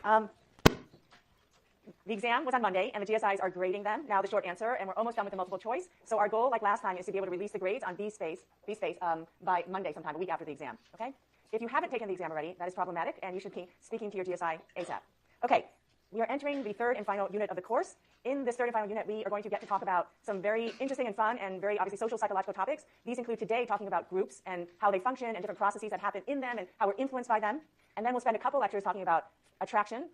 The exam was on Monday, and the GSIs are grading them. Now the short answer, and we're almost done with the multiple choice. So our goal, like last time, is to be able to release the grades on B-Space by Monday sometime, a week after the exam. Okay? If you haven't taken the exam already, that is problematic, and you should be speaking to your GSI ASAP. Okay, we are entering the third and final unit of the course. In this third and final unit, we are going to get to talk about some very interesting and fun and very obviously social psychological topics. These include today talking about groups and how they function and different processes that happen in them and how we're influenced by them. And then we'll spend a couple lectures talking about attraction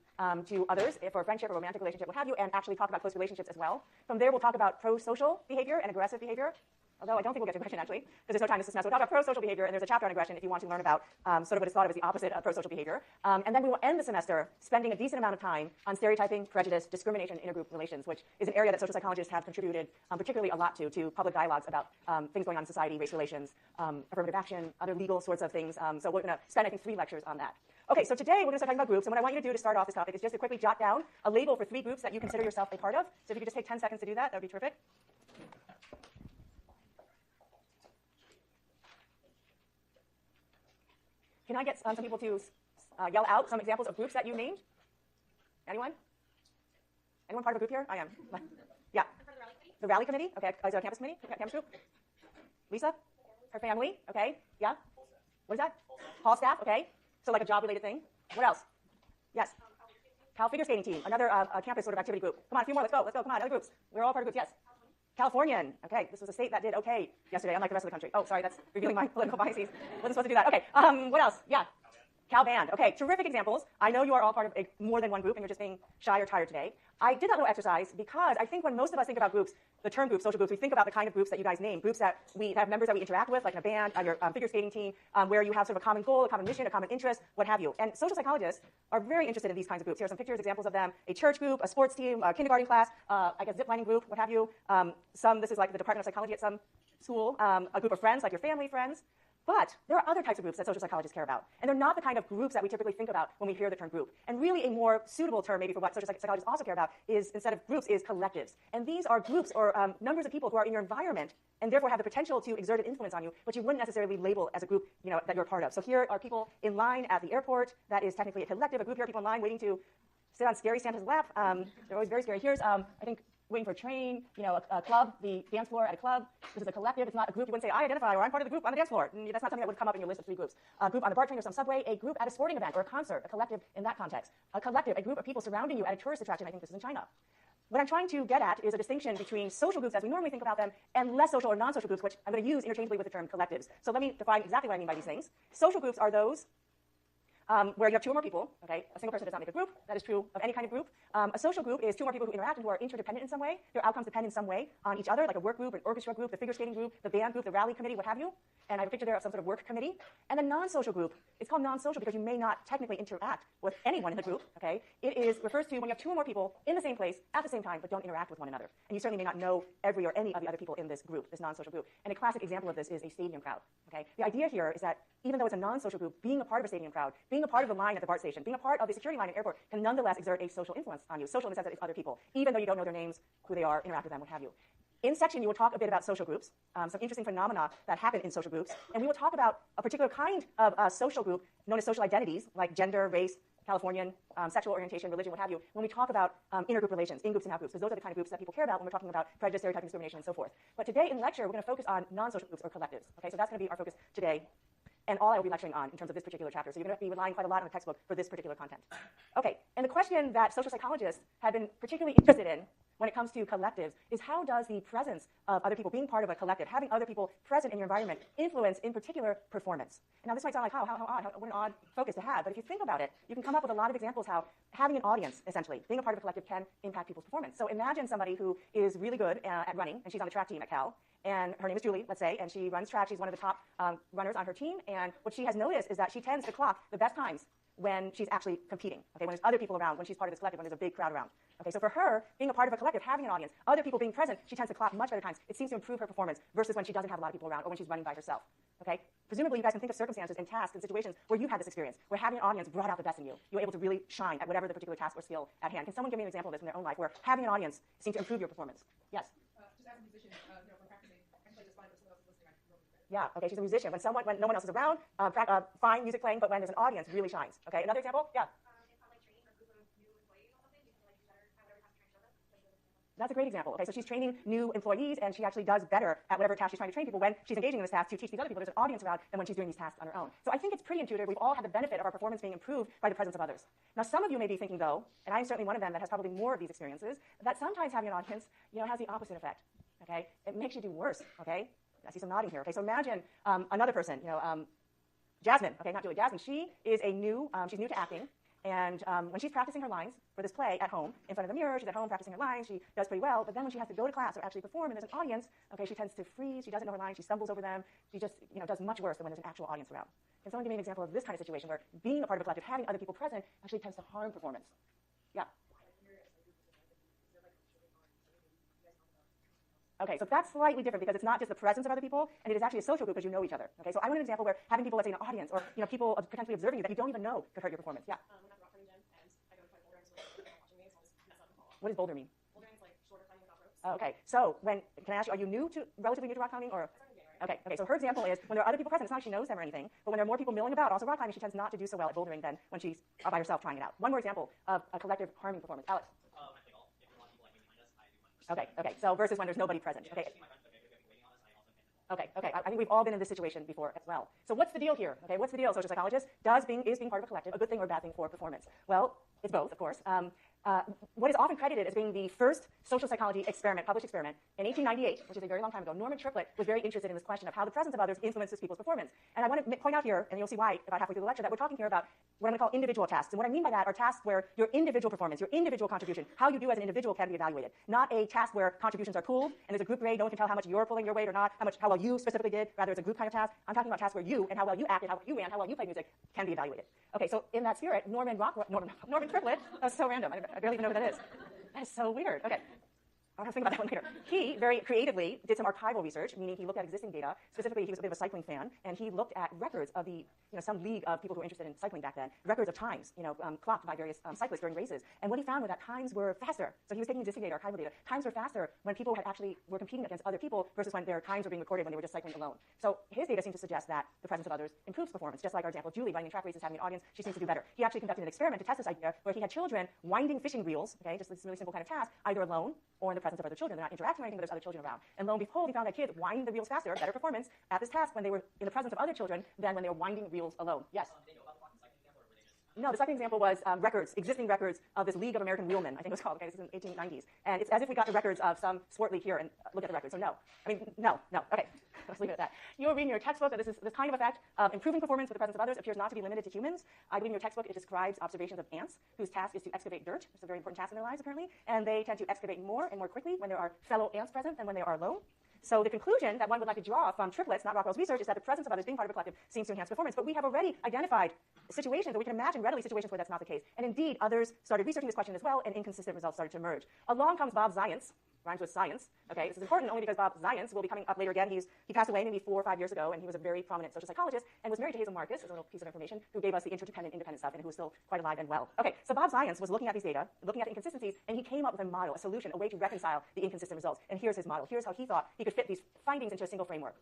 to others for a friendship or romantic relationship, what have you, and actually talk about close relationships as well. From there, we'll talk about pro-social behavior and aggressive behavior, although I don't think we'll get to aggression, actually, because there's no time this semester. We'll talk about pro-social behavior, and there's a chapter on aggression if you want to learn about sort of what is thought of as the opposite of pro-social behavior. And then we will end the semester spending a decent amount of time on stereotyping, prejudice, discrimination, and intergroup relations, which is an area that social psychologists have contributed particularly a lot to public dialogues about things going on in society, race relations, affirmative action, other legal sorts of things. So we're going to spend, I think, 3 lectures on that. Okay, so today we're going to start talking about groups, and what I want you to do to start off this topic is just to quickly jot down a label for 3 groups that you consider yourself a part of. So if you could just take 10 seconds to do that, that would be terrific. Can I get some people to yell out some examples of groups that you named? Anyone? Anyone part of a group here? I am. Yeah. The rally committee? Okay. Is it a campus committee? Campus group? Lisa? Her family? Okay. Yeah? What is that? Hall staff? Okay. So like a job-related thing. What else? Yes. Cal figure skating team, another campus sort of activity group. Come on, a few more. Let's go. Let's go. Come on, other groups. We're all part of groups. Yes. Californian. Okay, this was a state that did okay yesterday, unlike the rest of the country. Oh, sorry, that's revealing my political biases. Wasn't supposed to do that. Okay. What else? Yeah. Cal Band. Okay, terrific examples. I know you are all part of more than one group, and you're just being shy or tired today. I did that little exercise because I think when most of us think about groups, the term groups, social groups, we think about the kind of groups that you guys name, groups that we have members that we interact with, like in a band, on your figure skating team, where you have sort of a common goal, a common mission, a common interest, what have you. And social psychologists are very interested in these kinds of groups. Here are some pictures, examples of them: a church group, a sports team, a kindergarten class, I guess ziplining group, what have you. This is like the Department of Psychology at some school, a group of friends, like your family friends. But there are other types of groups that social psychologists care about, and they're not the kind of groups that we typically think about when we hear the term group. And really a more suitable term maybe for what social psychologists also care about is, instead of groups, is collectives. And these are groups or numbers of people who are in your environment and therefore have the potential to exert an influence on you, but you wouldn't necessarily label as a group, that you're a part of. So here are people in line at the airport. That is technically a collective, a group here, people in line waiting to sit on scary Santa's lap. They're always very scary. Here's, I think, waiting for a train, a club, the dance floor at a club. This is a collective. It's not a group. You wouldn't say, I identify, or I'm part of the group on the dance floor. That's not something that would come up in your list of 3 groups. A group on the BART train or some subway, a group at a sporting event or a concert, a collective in that context. A collective, a group of people surrounding you at a tourist attraction. I think this is in China. What I'm trying to get at is a distinction between social groups as we normally think about them and less social or non-social groups, which I'm going to use interchangeably with the term collectives. So let me define exactly what I mean by these things. Social groups are those where you have 2 or more people. Okay, a single person does not make a group. That is true of any kind of group. A social group is 2 or more people who interact and who are interdependent in some way. Their outcomes depend in some way on each other, like a work group, an orchestra group, the figure skating group, the band group, the rally committee, what have you. And I have a picture there of some sort of work committee. And the non-social group, it's called non-social because you may not technically interact with anyone in the group. Okay, it refers to when you have 2 or more people in the same place at the same time but don't interact with one another. And you certainly may not know every or any of the other people in this group, this non-social group. And a classic example of this is a stadium crowd. Okay, the idea here is that even though it's a non-social group, being a part of a stadium crowd, being a part of the line at the BART station, being a part of the security line at the airport can nonetheless exert a social influence on you. Social in the sense that it's other people, even though you don't know their names, who they are, interact with them, what have you. In section, you will talk a bit about social groups, some interesting phenomena that happen in social groups, and we will talk about a particular kind of social group known as social identities, like gender, race, Californian, sexual orientation, religion, what have you, when we talk about intergroup relations, in-groups and out-groups, because those are the kind of groups that people care about when we're talking about prejudice, stereotyping, discrimination, and so forth. But today in lecture, we're going to focus on non-social groups or collectives. Okay, so that's going to be our focus today, and all I will be lecturing on in terms of this particular chapter. So you're going to be relying quite a lot on the textbook for this particular content. Okay, and the question that social psychologists have been particularly interested in when it comes to collectives is, how does the presence of other people, being part of a collective, having other people present in your environment, influence, in particular, performance? And now this might sound like, how odd, what an odd focus to have, but if you think about it, you can come up with a lot of examples how having an audience, essentially, being a part of a collective can impact people's performance. So imagine somebody who is really good at running, and she's on the track team at Cal, and her name is Julie, let's say, and she runs track. She's one of the top runners on her team, and what she has noticed is that she tends to clock the best times when she's actually competing, okay, when there's other people around, when she's part of this collective, when there's a big crowd around. Okay, so for her, being a part of a collective, having an audience, other people being present, she tends to clock much better times. It seems to improve her performance versus when she doesn't have a lot of people around or when she's running by herself. Okay, presumably you guys can think of circumstances and tasks and situations where you've had this experience, where having an audience brought out the best in you. You were able to really shine at whatever the particular task or skill at hand. Can someone give me an example of this in their own life where having an audience seemed to improve your performance? Yes? Just as a musician, when practicing, I can play just fine, but someone else is listening, I can really better. Yeah, okay, she's a musician. When no one else is around, fine music playing, but when there's an audience, really shines. Okay, another example? Yeah. If on my train, a group of That's a great example. Okay, so she's training new employees, and she actually does better at whatever task she's trying to train people when she's engaging in this task to teach these other people. There's an audience around than when she's doing these tasks on her own. So I think it's pretty intuitive. We've all had the benefit of our performance being improved by the presence of others. Now, some of you may be thinking, though, and I'm certainly one of them that has probably more of these experiences, that sometimes having an audience, has the opposite effect. Okay, it makes you do worse. Okay, I see some nodding here. Okay, so imagine another person, Jasmine. Okay, not Julie. Jasmine. She is she's new to acting. And when she's practicing her lines for this play at home, in front of the mirror, she's at home practicing her lines, she does pretty well, but then when she has to go to class or actually perform and there's an audience, okay, she tends to freeze, she doesn't know her lines, she stumbles over them, she just, does much worse than when there's an actual audience around. Can someone give me an example of this kind of situation where being a part of a collective, having other people present, actually tends to harm performance? Yeah. Okay, so that's slightly different because it's not just the presence of other people, and it is actually a social group because you know each other. Okay, so I want an example where having people, let's say, in an audience, or people potentially observing you that you don't even know could hurt your performance. Yeah. When I'm rock climbing gym and I go to play bouldering, so they're watching me, so I'll just mess up and fall off. What does boulder mean? Bouldering is like shorter climbing without ropes. Okay, so can I ask you, are you relatively new to rock climbing, or? Okay, so her example is when there are other people present, it's not like she knows them or anything, but when there are more people milling about, also rock climbing, she tends not to do so well at bouldering than when she's by herself trying it out. One more example of a collective harming performance. Alex. I play golf. If there are a lot of people like me behind us, I do much. Okay, so versus when there's nobody present. Yeah, Okay. my friends are maybe waiting on us, I also play the ball. Okay. I think we've all been in this situation before as well. So what's the deal here? Okay, what's the deal, social psychologist? Is being part of a collective a good thing or a bad thing for performance? Well, it's both, of course. What is often credited as being the first social psychology published experiment in 1898, which is a very long time ago, Norman Triplett was very interested in this question of how the presence of others influences people's performance. And I want to point out here, and you'll see why about halfway through the lecture, that we're talking here about what I'm going to call individual tasks. And what I mean by that are tasks where your individual performance, your individual contribution, how you do as an individual can be evaluated. Not a task where contributions are pooled and there's a group grade, no one can tell how much you're pulling your weight or not, how well you specifically did. Rather, it's a group kind of task. I'm talking about tasks where you and how well you acted, how well you ran, how well you played music can be evaluated. Okay, so in that spirit, Norman Triplett, that's so random. I barely even know who that is. That is so weird. Okay. I'll have to think about that one later. He very creatively did some archival research, meaning he looked at existing data. Specifically, he was a bit of a cycling fan, and he looked at records of some league of people who were interested in cycling back then, records of times, clocked by various cyclists during races. And what he found was that times were faster. So he was taking existing data, archival data. Times were faster when people were competing against other people versus when their times were being recorded when they were just cycling alone. So his data seemed to suggest that the presence of others improves performance. Just like our example of Julie running in track races, having an audience, she seems to do better. He actually conducted an experiment to test this idea where he had children winding fishing reels, okay, just this really simple kind of task, either alone or in the presence of other children. They're not interacting or anything, but there's other children around. And lo and behold, he found that kids wind the reels faster, better performance at this task when they were in the presence of other children than when they were winding reels alone. Yes? Did they know about the walking cycling example, or were they just... No, the second example was existing records of this League of American Wheelmen, I think it was called. Okay, this is in the 1890s. And it's as if we got the records of some sport league here and look at the records. So no. Okay, let's leave it at that. You will read in your textbook that this kind of effect of improving performance with the presence of others appears not to be limited to humans. I believe in your textbook it describes observations of ants whose task is to excavate dirt. It's a very important task in their lives, apparently. And they tend to excavate more and more quickly when there are fellow ants present than when they are alone. So the conclusion that one would like to draw from Triplett's, not Rockwell's research, is that the presence of others being part of a collective seems to enhance performance. But we have already identified situations, or we can imagine readily situations where that's not the case. And indeed, others started researching this question as well, and inconsistent results started to emerge. Along comes Bob Zients, rhymes with science. Okay, this is important only because Bob Zients will be coming up later again. He passed away maybe 4 or 5 years ago, and he was a very prominent social psychologist and was married to Hazel Marcus, as a little piece of information, who gave us the interdependent, independent stuff, and who is still quite alive and well. Okay, so Bob Zients was looking at these data, looking at the inconsistencies, and he came up with a model, a solution, a way to reconcile the inconsistent results. And here's his model. Here's how he thought he could fit these findings into a single framework.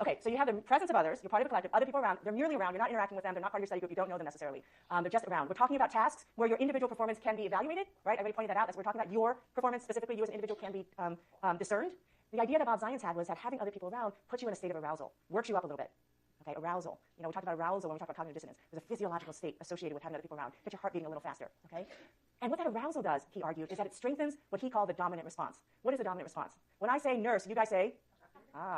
Okay, so you have the presence of others, you're part of a collective, other people around, they're merely around, you're not interacting with them, they're not part of your study group, you don't know them necessarily. They're just around. We're talking about tasks where your individual performance can be evaluated, right? I already pointed that out. We're talking about your performance, specifically you as an individual can be discerned. The idea that Bob Zients had was that having other people around puts you in a state of arousal, works you up a little bit. Okay, arousal. We talked about arousal when we talked about cognitive dissonance. There's a physiological state associated with having other people around, gets your heart beating a little faster, okay? And what that arousal does, he argued, is that it strengthens what he called the dominant response. What is the dominant response? When I say nurse, you guys say?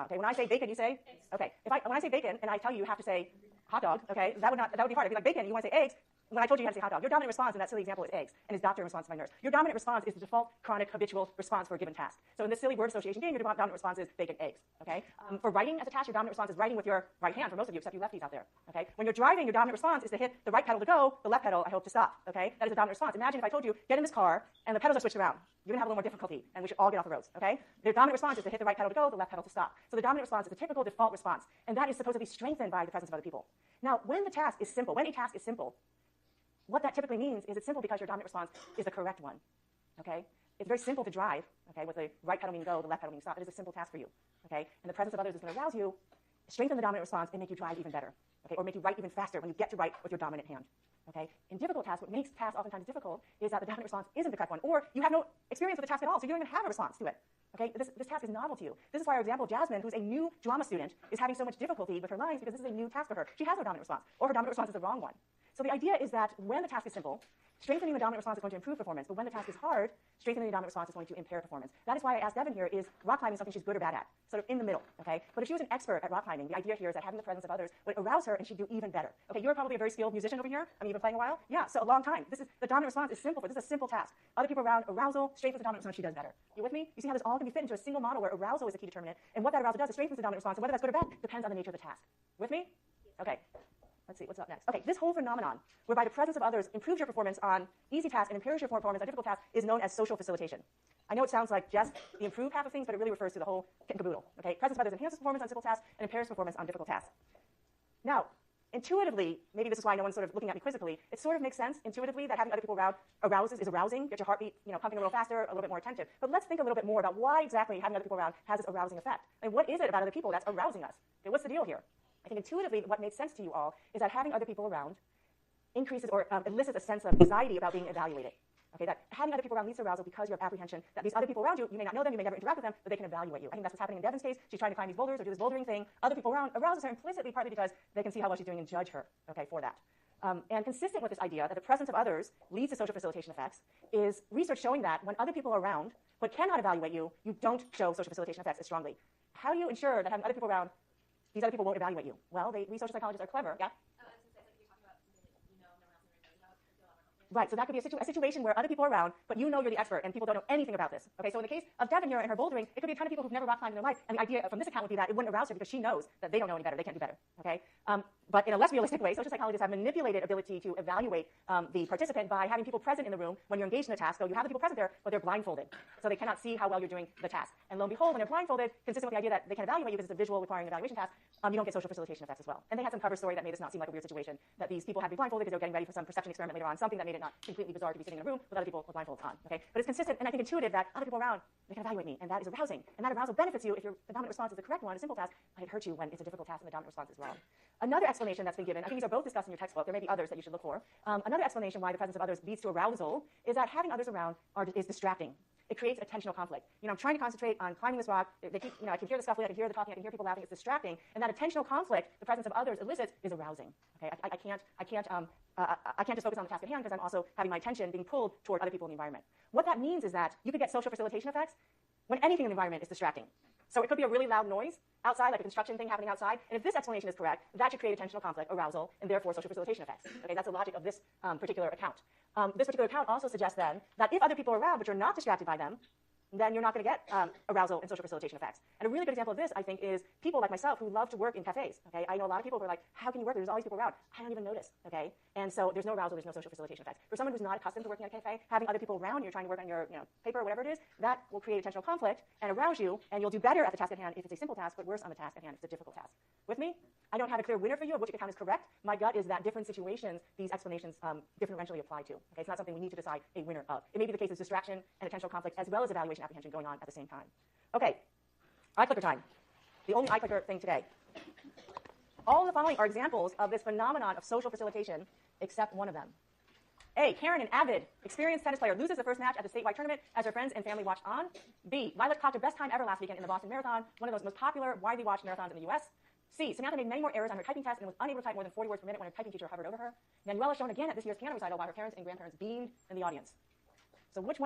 Okay. When I say bacon, you say? Okay. When I say bacon and I tell you have to say hot dog, okay, that would be hard. If you like bacon, you want to say eggs. When I told you how to say hot dog, your dominant response in that silly example is eggs, and his doctor response to my nurse. Your dominant response is the default, chronic, habitual response for a given task. So in this silly word association game, your dominant response is bacon, eggs. Okay. For writing as a task, your dominant response is writing with your right hand for most of you, except you lefties out there. Okay. When you're driving, your dominant response is to hit the right pedal to go, the left pedal, I hope, to stop. Okay. That is a dominant response. Imagine if I told you, get in this car, and the pedals are switched around. You're going to have a little more difficulty, and we should all get off the roads, okay? The dominant response is to hit the right pedal to go, the left pedal to stop. So the dominant response is a typical default response, and that is supposedly strengthened by the presence of other people. Now, when a task is simple, what that typically means is it's simple because your dominant response is the correct one, okay? It's very simple to drive, okay, with the right pedal meaning go, the left pedal meaning stop. It is a simple task for you, okay? And the presence of others is going to arouse you, strengthen the dominant response, and make you drive even better, okay? Or make you write even faster when you get to write with your dominant hand. Okay? In difficult tasks, what makes tasks oftentimes difficult is that the dominant response isn't the correct one, or you have no experience with the task at all, so you don't even have a response to it. Okay? This task is novel to you. This is why, for example, Jasmine, who's a new drama student, is having so much difficulty with her lines because this is a new task for her. She has no dominant response, or her dominant response is the wrong one. So the idea is that when the task is simple, strengthening the dominant response is going to improve performance, but when the task is hard, strengthening the dominant response is going to impair performance. That is why I asked Devin here, is rock climbing something she's good or bad at? Sort of in the middle, okay? But if she was an expert at rock climbing, the idea here is that having the presence of others would arouse her and she'd do even better. Okay, you're probably a very skilled musician over here. I mean, you've been playing a while? Yeah, so a long time. The dominant response is simple, but this is a simple task. Other people around, arousal, strengthens the dominant response, she does better. You with me? You see how this all can be fit into a single model where arousal is a key determinant, and what that arousal does is strengthens the dominant response, and whether that's good or bad depends on the nature of the task. With me? Okay. Let's see, what's up next? Okay, this whole phenomenon, whereby the presence of others improves your performance on easy tasks and improves your performance on difficult tasks, is known as social facilitation. I know it sounds like just the improved half of things, but it really refers to the whole kit and caboodle. Okay, presence of others enhances performance on simple tasks and impairs performance on difficult tasks. Now, intuitively, maybe this is why no one's sort of looking at me quizzically, it sort of makes sense intuitively that having other people around is arousing, get your heartbeat pumping a little faster, a little bit more attentive. But let's think a little bit more about why exactly having other people around has this arousing effect. And what is it about other people that's arousing us? Okay, what's the deal here? I think intuitively what makes sense to you all is that having other people around increases or elicits a sense of anxiety about being evaluated. Okay, that having other people around leads to arousal because you have apprehension that these other people around you, you may not know them, you may never interact with them, but they can evaluate you. I think that's what's happening in Devin's case. She's trying to climb these boulders or do this bouldering thing. Other people around arouses her implicitly, partly because they can see how well she's doing and judge her, okay, for that. And consistent with this idea that the presence of others leads to social facilitation effects is research showing that when other people are around but cannot evaluate you, you don't show social facilitation effects as strongly. How do you ensure that having other people around, these other people won't evaluate you? Well, we social psychologists are clever. Yeah? Right, so that could be a situation where other people are around, but you know you're the expert, and people don't know anything about this. Okay, so in the case of Devin here and her bouldering, it could be a ton of people who've never rock climbed in their life, and the idea from this account would be that it wouldn't arouse her because she knows that they don't know any better, they can't do better. Okay, but in a less realistic way, social psychologists have manipulated ability to evaluate the participant by having people present in the room when you're engaged in a task. So you have the people present there, but they're blindfolded, so they cannot see how well you're doing the task. And lo and behold, when they're blindfolded, consistent with the idea that they can evaluate you because it's a visual requiring evaluation task, you don't get social facilitation effects as well. And they had some cover story that made this not seem like a weird situation, that these people had to be blindfolded because they were getting ready for some perception experiment later on, something that made it not completely bizarre to be sitting in a room with other people with blindfolds on. Okay, but it's consistent and I think intuitive that other people around, they can evaluate me, and that is arousing. And that arousal benefits you if the dominant response is the correct one, a simple task, but it hurts you when it's a difficult task and the dominant response is wrong. Another explanation that's been given, I think these are both discussed in your textbook, there may be others that you should look for. Another explanation why the presence of others leads to arousal is that having others around is distracting. It creates attentional conflict. I'm trying to concentrate on climbing this rock. I can hear the scuffling, I can hear the talking, I can hear people laughing. It's distracting, and that attentional conflict the presence of others elicits is arousing. Okay, I can't just focus on the task at hand because I'm also having my attention being pulled toward other people in the environment. What that means is that you could get social facilitation effects when anything in the environment is distracting. So it could be a really loud noise outside, like a construction thing happening outside. And if this explanation is correct, that should create attentional conflict, arousal, and therefore social facilitation effects. Okay, that's the logic of this particular account. This particular account also suggests then that if other people are around but you're not distracted by them, then you're not going to get arousal and social facilitation effects. And a really good example of this, I think, is people like myself who love to work in cafes. Okay, I know a lot of people who are like, how can you work? There's all these people around. I don't even notice. Okay, and so there's no arousal, there's no social facilitation effects. For someone who's not accustomed to working at a cafe, having other people around, you're trying to work on your paper or whatever it is, that will create attentional conflict and arouse you, and you'll do better at the task at hand if it's a simple task, but worse on the task at hand if it's a difficult task. With me? I don't have a clear winner for you of which account is correct. My gut is that different situations, these explanations differentially apply to. Okay, it's not something we need to decide a winner of. It may be the case of distraction and attentional conflict as well as evaluation apprehension going on at the same time. Okay, iClicker time. The only iClicker thing today. All of the following are examples of this phenomenon of social facilitation, except one of them. A, Karen, an avid, experienced tennis player, loses the first match at the statewide tournament as her friends and family watched on. B, Lilac clocked her best time ever last weekend in the Boston Marathon, one of those most popular, widely watched marathons in the U.S. C, Samantha made many more errors on her typing test and was unable to type more than 40 words per minute when her typing teacher hovered over her. Manuela shone again at this year's piano recital while her parents and grandparents beamed in the audience. So which one